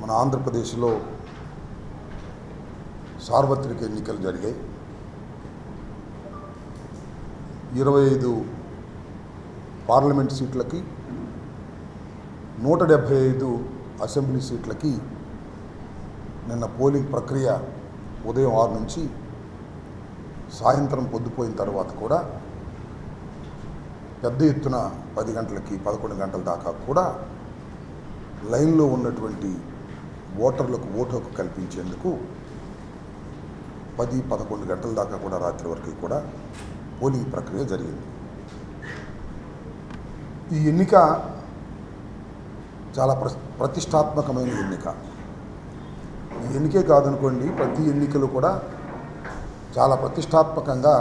మన ఆంధ్రప్రదేశ్లో సార్వత్రిక ఎన్నికలు జరిగాయి. 25 పార్లమెంట్ సీట్లకి 175 అసెంబ్లీ సీట్లకి నిన్న పోలింగ్ ప్రక్రియ ఉదయం 6 నుంచి సాయంత్రం పొద్దుపోయిన తర్వాత కూడా పెద్ద ఎత్తున 10 గంటలకి 11 గంటల దాకా కూడా లైన్లో ఉన్నటువంటి ఓటర్లకు ఓటు హక్కు కల్పించేందుకు 10-11 గంటల దాకా కూడా రాత్రి వరకు కూడా పోలింగ్ ప్రక్రియ జరిగింది. ఈ ఎన్నిక చాలా ప్రతిష్టాత్మకమైన ఎన్నిక. ఈ ఎన్నికే కాదనుకోండి, ప్రతి ఎన్నికలు కూడా చాలా ప్రతిష్టాత్మకంగా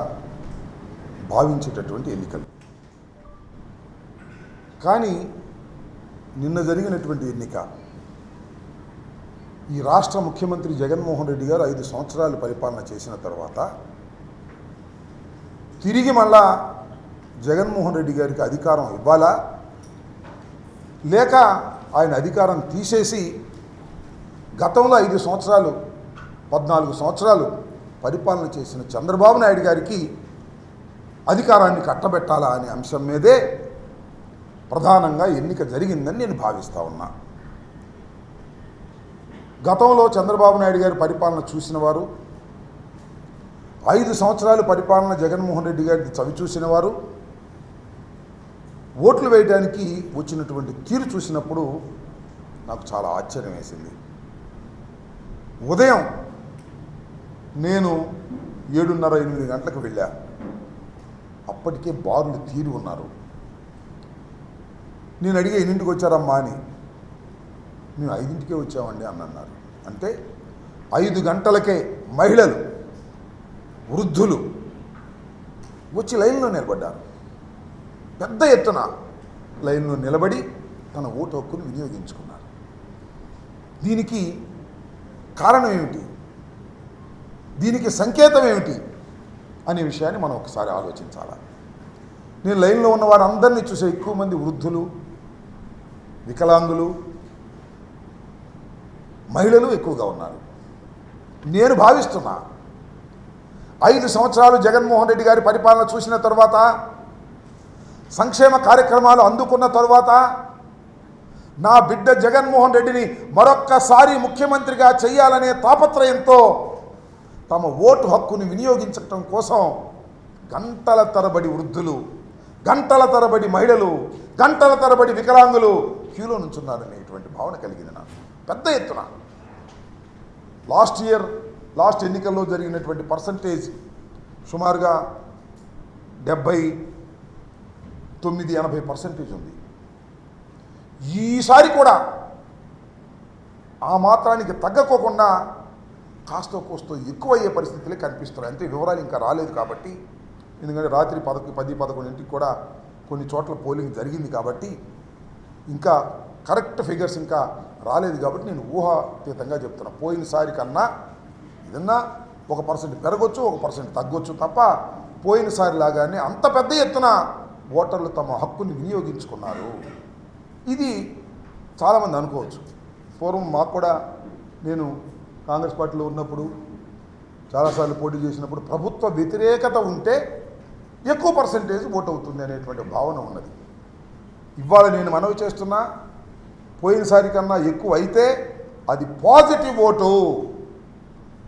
భావించేటటువంటి ఎన్నికలు. కానీ నిన్న జరిగినటువంటి ఎన్నిక ఈ రాష్ట్ర ముఖ్యమంత్రి జగన్మోహన్ రెడ్డి గారు 5 సంవత్సరాలు పరిపాలన చేసిన తర్వాత తిరిగి మళ్ళా జగన్మోహన్ రెడ్డి గారికి అధికారం ఇవ్వాలా, లేక ఆయన అధికారం తీసేసి గతంలో 5 సంవత్సరాలు 14 సంవత్సరాలు పరిపాలన చేసిన చంద్రబాబు నాయుడు గారికి అధికారాన్ని కట్టబెట్టాలా అనే అంశం మీదే ప్రధానంగా ఎన్నిక జరిగిందని నేను భావిస్తూ ఉన్నా. గతంలో చంద్రబాబు నాయుడు గారి పరిపాలన చూసిన వారు, 5 సంవత్సరాలు పరిపాలన జగన్మోహన్ రెడ్డి గారికి చవి చూసిన వారు ఓట్లు వేయడానికి వచ్చినటువంటి తీరు చూసినప్పుడు నాకు చాలా ఆశ్చర్యం వేసింది. ఉదయం నేను 7:30-8 గంటలకు వెళ్ళా. అప్పటికే బారులు తీరి ఉన్నారు. నేను అడిగే 8ంటికి వచ్చారమ్మా అని. మేము 5ంటికే వచ్చామండి అని అన్నారు. అంటే 5 గంటలకే మహిళలు, వృద్ధులు వచ్చి లైన్లో నిలబడ్డారు. పెద్ద ఎత్తున లైన్లో నిలబడి తన ఓటు హక్కును వినియోగించుకున్నారు. దీనికి కారణం ఏమిటి, దీనికి సంకేతం ఏమిటి అనే విషయాన్ని మనం ఒకసారి ఆలోచించాలి. నేను లైన్లో ఉన్న వారందరినీ చూసే ఎక్కువ మంది వృద్ధులు, వికలాంగులు, మహిళలు ఎక్కువగా ఉన్నారు. నేను భావిస్తున్నా 5 సంవత్సరాలు జగన్మోహన్ రెడ్డి గారి పరిపాలన చూసిన తర్వాత, సంక్షేమ కార్యక్రమాలు అందుకున్న తర్వాత, నా బిడ్డ జగన్మోహన్ రెడ్డిని మరొక్కసారి ముఖ్యమంత్రిగా చేయాలనే తాపత్రయంతో తమ ఓటు హక్కుని వినియోగించడం కోసం గంటల తరబడి వృద్ధులు, గంటల తరబడి మహిళలు, గంటల తరబడి వికలాంగులు క్యూలో నుంచున్నారనేటువంటి భావన కలిగింది నాకు పెద్ద ఎత్తున. లాస్ట్ ఎన్నికల్లో జరిగినటువంటి పర్సంటేజ్ సుమారుగా 79-80% ఉంది. ఈసారి కూడా ఆ మాత్రానికి తగ్గకోకుండా కాస్తో కోస్తో ఎక్కువయ్యే పరిస్థితులే కనిపిస్తున్నాయి. అంటే వివరాలు ఇంకా రాలేదు కాబట్టి, ఎందుకంటే రాత్రి 10-11 కూడా కొన్ని చోట్ల పోలింగ్ జరిగింది కాబట్టి ఇంకా కరెక్ట్ ఫిగర్స్ ఇంకా రాలేదు కాబట్టి నేను ఊహాతీతంగా చెప్తున్నా. పోయినసారి కన్నా ఏదన్నా 1% పెరగొచ్చు, 1% తగ్గొచ్చు తప్ప పోయినసారి లాగానే అంత పెద్ద ఎత్తున ఓటర్లు తమ హక్కుని వినియోగించుకున్నారు. ఇది చాలామంది అనుకోవచ్చు. పూర్వం మాకు కూడా, నేను కాంగ్రెస్ పార్టీలో ఉన్నప్పుడు చాలాసార్లు పోటీ చేసినప్పుడు ప్రభుత్వ వ్యతిరేకత ఉంటే ఎక్కువ పర్సంటేజ్ ఓటు అవుతుంది అనేటువంటి భావన ఉన్నది. ఇవాళ నేను మనవి చేస్తున్నా, పోయినసారి కన్నా ఎక్కువ అయితే అది పాజిటివ్ ఓటు.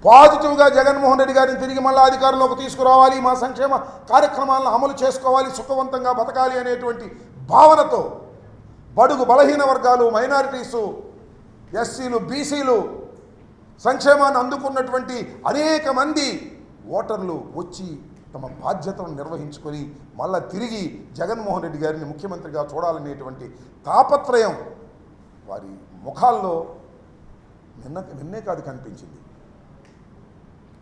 పాజిటివ్గా జగన్మోహన్ రెడ్డి గారిని తిరిగి మళ్ళీ అధికారంలోకి తీసుకురావాలి, మా సంక్షేమ కార్యక్రమాలను అమలు చేసుకోవాలి, సుఖవంతంగా బతకాలి అనేటువంటి భావనతో బడుగు బలహీన వర్గాలు, మైనారిటీసు, ఎస్సీలు, బీసీలు, సంక్షేమాన్ని అందుకున్నటువంటి అనేక మంది ఓటర్లు వచ్చి తమ బాధ్యతను నిర్వహించుకొని మళ్ళా తిరిగి జగన్మోహన్ రెడ్డి గారిని ముఖ్యమంత్రిగా చూడాలనేటువంటి తాపత్రయం వారి ముఖాల్లో నిన్నే కాదు కనిపించింది.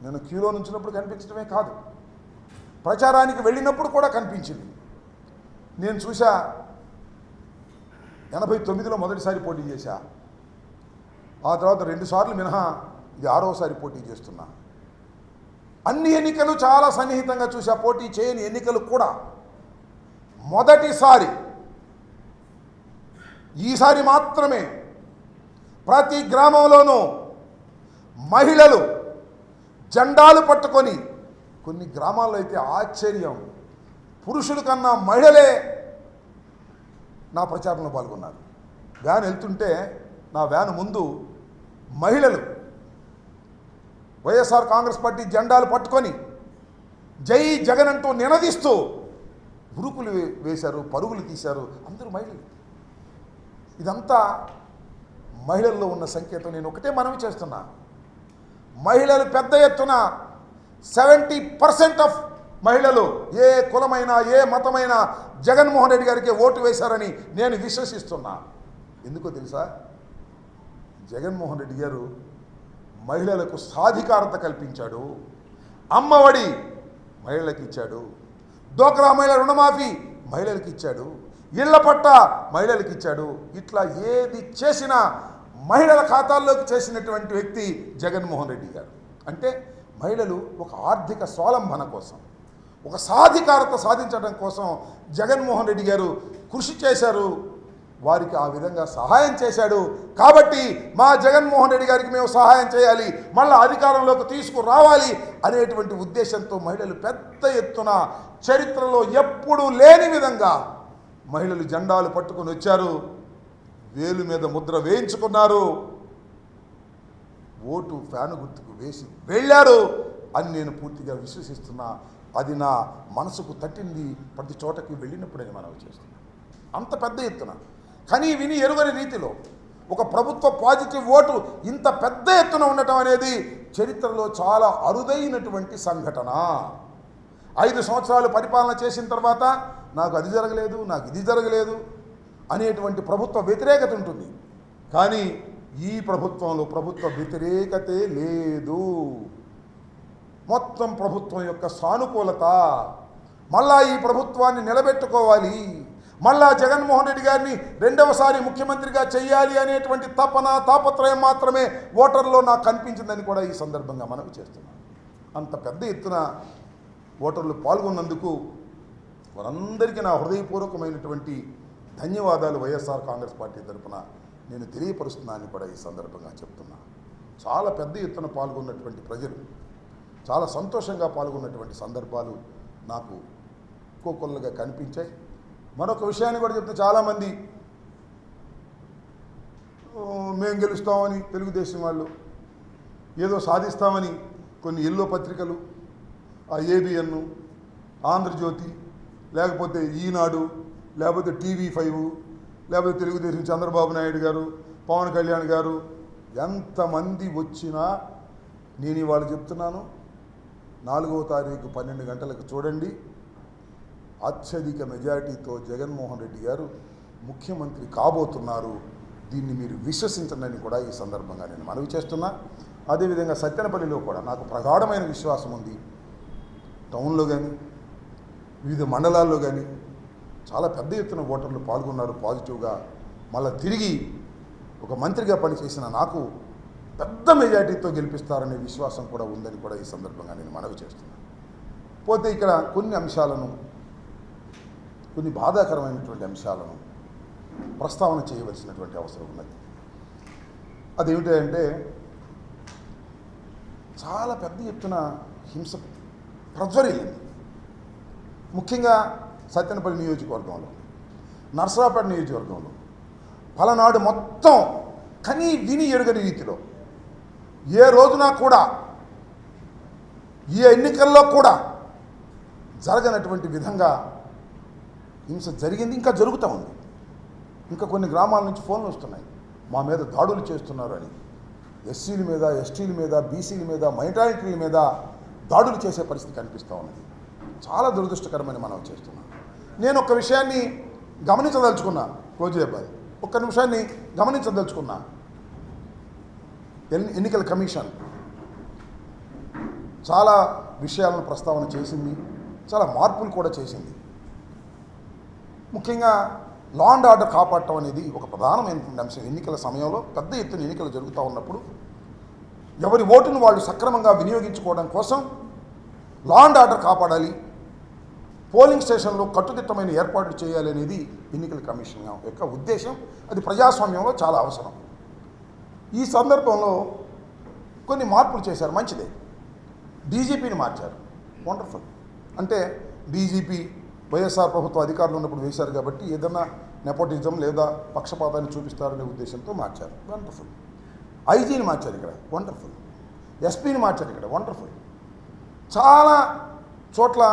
నేను క్యూలో నుంచినప్పుడు కనిపించడమే కాదు, ప్రచారానికి వెళ్ళినప్పుడు కూడా కనిపించింది. నేను చూసా, 89లో మొదటిసారి పోటీ చేశా. ఆ తర్వాత 2 సార్లు మినహా ఇది 6వసారి పోటీ చేస్తున్నా. అన్ని ఎన్నికలు చాలా సన్నిహితంగా చూసా. పోటీ చేయని ఎన్నికలు కూడా మొదటిసారి ఈసారి మాత్రమే ప్రతి గ్రామంలోనూ మహిళలు జెండాలు పట్టుకొని, కొన్ని గ్రామాల్లో అయితే ఆశ్చర్యం, పురుషుల కన్నా మహిళలే నా ప్రచారంలో పాల్గొన్నారు. వ్యాన్ వెళ్తుంటే నా వ్యాన్ ముందు మహిళలు వైఎస్ఆర్ కాంగ్రెస్ పార్టీ జెండాలు పట్టుకొని జై జగన్ అంటూ నినదిస్తూ ఉరుకులు వేశారు, పరుగులు తీశారు. అందరూ మహిళలు. ఇదంతా మహిళల్లో ఉన్న సంకేతం. నేను ఒకటే మనవి చేస్తున్నా, మహిళలు పెద్ద ఎత్తున 70% ఆఫ్ మహిళలు ఏ కులమైనా ఏ మతమైనా జగన్మోహన్ రెడ్డి గారికి ఓటు వేశారని నేను విశ్వసిస్తున్నా. ఎందుకో తెలుసా? జగన్మోహన్ రెడ్డి గారు మహిళలకు సాధికారత కల్పించాడు. అమ్మఒడి మహిళలకు ఇచ్చాడు, డోక్రా మహిళల రుణమాఫీ మహిళలకు ఇచ్చాడు, ఇళ్ల పట్ట మహిళలకు ఇచ్చాడు. ఇట్లా ఏది చేసినా మహిళల ఖాతాల్లోకి చేసినటువంటి వ్యక్తి జగన్మోహన్ రెడ్డి గారు. అంటే మహిళలు ఒక ఆర్థిక స్వావలంబన కోసం, ఒక సాధికారత సాధించడం కోసం జగన్మోహన్ రెడ్డి గారు కృషి చేశారు. వారికి ఆ విధంగా సహాయం చేశాడు. కాబట్టి మా జగన్మోహన్ రెడ్డి గారికి మేము సహాయం చేయాలి, మళ్ళీ అధికారంలోకి తీసుకురావాలి అనేటువంటి ఉద్దేశంతో మహిళలు పెద్ద ఎత్తున చరిత్రలో ఎప్పుడూ లేని విధంగా మహిళలు జెండాలు పట్టుకొని వచ్చారు, వేలు మీద ముద్ర వేయించుకున్నారు, ఓటు ఫ్యాను గుర్తుకు వేసి వెళ్ళారు అని నేను పూర్తిగా విశ్వసిస్తున్నా. అది నా మనసుకు తట్టింది ప్రతి చోటకి వెళ్ళినప్పుడని మనం చేస్తున్నాం. అంత పెద్ద ఎత్తున కానీ విని ఎరుగని రీతిలో ఒక ప్రభుత్వ పాజిటివ్ ఓటు ఇంత పెద్ద ఎత్తున ఉండటం అనేది చరిత్రలో చాలా అరుదైనటువంటి సంఘటన. 5 సంవత్సరాలు పరిపాలన చేసిన తర్వాత నాకు అది జరగలేదు, నాకు ఇది జరగలేదు అనేటువంటి ప్రభుత్వ వ్యతిరేకత ఉంటుంది. కానీ ఈ ప్రభుత్వంలో ప్రభుత్వ వ్యతిరేకతే లేదు. మొత్తం ప్రభుత్వం యొక్క సానుకూలత, మళ్ళా ఈ ప్రభుత్వాన్ని నిలబెట్టుకోవాలి, మళ్ళా జగన్మోహన్ రెడ్డి గారిని రెండవసారి ముఖ్యమంత్రిగా చేయాలి అనేటువంటి తపన తాపత్రయం మాత్రమే ఓటర్లో నాకు కనిపించిందని కూడా ఈ సందర్భంగా మనవి చేస్తున్నాను. అంత పెద్ద ఎత్తున ఓటర్లు పాల్గొన్నందుకు వారందరికీ నా హృదయపూర్వకమైనటువంటి ధన్యవాదాలు వైఎస్ఆర్ కాంగ్రెస్ పార్టీ తరఫున నేను తెలియపరుస్తున్నానని కూడా ఈ సందర్భంగా చెప్తున్నా. చాలా పెద్ద ఎత్తున పాల్గొన్నటువంటి ప్రజలు చాలా సంతోషంగా పాల్గొన్నటువంటి సందర్భాలు నాకు కోకొల్లగా కనిపించాయి. మరొక విషయాన్ని కూడా చెప్తే, చాలామంది మేము గెలుస్తామని తెలుగుదేశం వాళ్ళు ఏదో సాధిస్తామని కొన్ని ఎల్లో పత్రికలు, ఆ ఏబిఎన్, ఆంధ్రజ్యోతి, లేకపోతే ఈనాడు, లేకపోతే TV5, లేకపోతే తెలుగుదేశం చంద్రబాబు నాయుడు గారు, పవన్ కళ్యాణ్ గారు, ఎంతమంది వచ్చినా నేను ఇవాళ చెప్తున్నాను, 4వ తారీఖు 12 గంటలకు చూడండి, అత్యధిక మెజారిటీతో జగన్మోహన్ రెడ్డి గారు ముఖ్యమంత్రి కాబోతున్నారు. దీన్ని మీరు విశ్వసించండి కూడా ఈ సందర్భంగా నేను మనవి చేస్తున్నా. అదేవిధంగా సత్తెనపల్లిలో కూడా నాకు ప్రగాఢమైన విశ్వాసం ఉంది. టౌన్లో కానీ వివిధ మండలాల్లో కానీ చాలా పెద్ద ఎత్తున ఓటర్లు పాల్గొన్నారు పాజిటివ్గా. మళ్ళీ తిరిగి ఒక మంత్రిగా పనిచేసిన నాకు పెద్ద మెజారిటీతో గెలిపిస్తారనే విశ్వాసం కూడా ఉందని కూడా ఈ సందర్భంగా నేను మనవి చేస్తున్నాను. పోతే ఇక్కడ కొన్ని అంశాలను, కొన్ని బాధాకరమైనటువంటి అంశాలను ప్రస్తావన చేయవలసినటువంటి అవసరం ఉన్నది. అదేమిటంటే, చాలా పెద్ద ఎత్తున హింస ప్రజ్వరిల్లింది. ముఖ్యంగా సత్తెనపల్లి నియోజకవర్గంలో, నర్సరావుపేట నియోజకవర్గంలో, పలనాడు మొత్తం కనీ విని ఎరుగని రీతిలో ఏ రోజున కూడా, ఈ ఎన్నికల్లో కూడా జరగనటువంటి విధంగా హింస జరిగింది, ఇంకా జరుగుతూ ఉంది. ఇంకా కొన్ని గ్రామాల నుంచి ఫోన్లు వస్తున్నాయి, మా మీద దాడులు చేస్తున్నారు అని. ఎస్సీల మీద, ఎస్టీల మీద, బీసీల మీద, మైనారిటీల మీద దాడులు చేసే పరిస్థితి కనిపిస్తూ ఉన్నది. చాలా దురదృష్టకరమని మనం చేస్తున్నాం. నేను ఒక విషయాన్ని గమనించదలుచుకున్నా, రోజుబాయ్ ఒక్క నిమిషాన్ని గమనించదలుచుకున్నా. ఎన్నికల కమిషన్ చాలా విషయాలను ప్రస్తావన చేసింది, చాలా మార్పులు కూడా చేసింది. ముఖ్యంగా లా అండ్ ఆర్డర్ కాపాడటం అనేది ఒక ప్రధానమైనటువంటి అంశం. ఎన్నికల సమయంలో పెద్ద ఎత్తున ఎన్నికలు జరుగుతూ ఉన్నప్పుడు ఎవరి ఓటును వాళ్ళు సక్రమంగా వినియోగించుకోవడం కోసం లా అండ్ ఆర్డర్ కాపాడాలి, పోలింగ్ స్టేషన్లో కట్టుదిట్టమైన ఏర్పాట్లు చేయాలి అనేది ఎన్నికల కమిషన్ యొక్క ఉద్దేశం. అది ప్రజాస్వామ్యంలో చాలా అవసరం. ఈ సందర్భంలో కొన్ని మార్పులు చేశారు, మంచిదే. డీజీపీని మార్చారు, వండర్ఫుల్. అంటే డీజీపీ వైఎస్ఆర్ ప్రభుత్వ అధికారులు ఉన్నప్పుడు వేశారు కాబట్టి ఏదన్నా నెపోటిజం లేదా పక్షపాతాన్ని చూపిస్తారనే ఉద్దేశంతో మార్చారు, వండర్ఫుల్. ఐజీని మార్చారు ఇక్కడ, వండర్ఫుల్. ఎస్పీని మార్చారు ఇక్కడ, వండర్ఫుల్. చాలా చోట్ల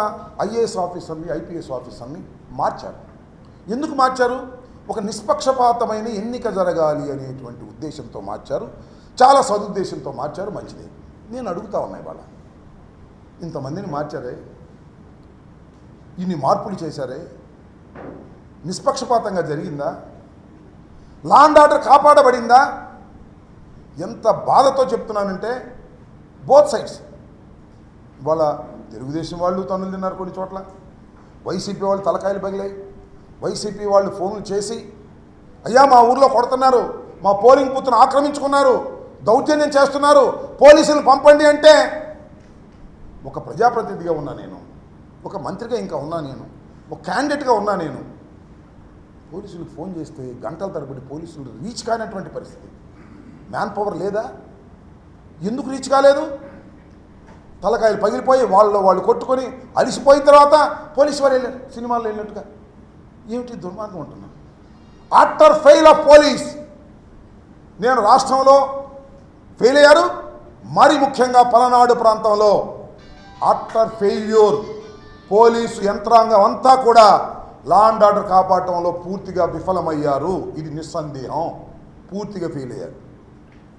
ఐఏఎస్ ఆఫీసర్ని, ఐపీఎస్ ఆఫీసర్ని మార్చారు. ఎందుకు మార్చారు? ఒక నిష్పక్షపాతమైన ఎన్నిక జరగాలి అనేటువంటి ఉద్దేశంతో మార్చారు, చాలా సదుద్దేశంతో మార్చారు, మంచిది. నేను అడుగుతా ఉన్నాయి వాళ్ళ, ఇంతమందిని మార్చారే, ఇన్ని మార్పులు చేశారే, నిష్పక్షపాతంగా జరిగిందా? లా అండ్ ఆర్డర్ కాపాడబడిందా? ఎంత బాధతో చెప్తున్నానంటే బోత్ సైడ్స్. వాళ్ళ తెలుగుదేశం వాళ్ళు తన్నులు తిన్నారు కొన్ని చోట్ల, వైసీపీ వాళ్ళు తలకాయలు పగిలాయి. వైసీపీ వాళ్ళు ఫోన్లు చేసి, అయ్యా మా ఊర్లో కొడుతున్నారు, మా పోలింగ్ బూత్ను ఆక్రమించుకున్నారు, దౌర్జన్యం చేస్తున్నారు, పోలీసులు పంపండి అంటే, ఒక ప్రజాప్రతినిధిగా ఉన్నా నేను, ఒక మంత్రిగా ఇంకా ఉన్నా నేను, ఒక క్యాండిడేట్గా ఉన్నా నేను, పోలీసులకు ఫోన్ చేస్తే గంటల తరబడి పోలీసులు రీచ్ కానటువంటి పరిస్థితి. మ్యాన్ పవర్ లేదా? ఎందుకు రీచ్ కాలేదు? తలకాయలు పగిలిపోయి వాళ్ళు కొట్టుకొని అలిసిపోయిన తర్వాత పోలీసు వారు వెళ్ళారు, సినిమాల్లో వెళ్ళినట్టుగా. ఏమిటి దుర్మార్గం ఉంటున్నాను? ఆఫ్టర్ ఫెయిల్ ఆఫ్ పోలీస్, నేను రాష్ట్రంలో ఫెయిల్ అయ్యారు, మరి ముఖ్యంగా పలనాడు ప్రాంతంలో ఆఫ్టర్ ఫెయిల్యూర్ పోలీసు యంత్రాంగం అంతా కూడా లా అండ్ ఆర్డర్ కాపాడటంలో పూర్తిగా విఫలమయ్యారు. ఇది నిస్సందేహం, పూర్తిగా ఫెయిల్ అయ్యారు.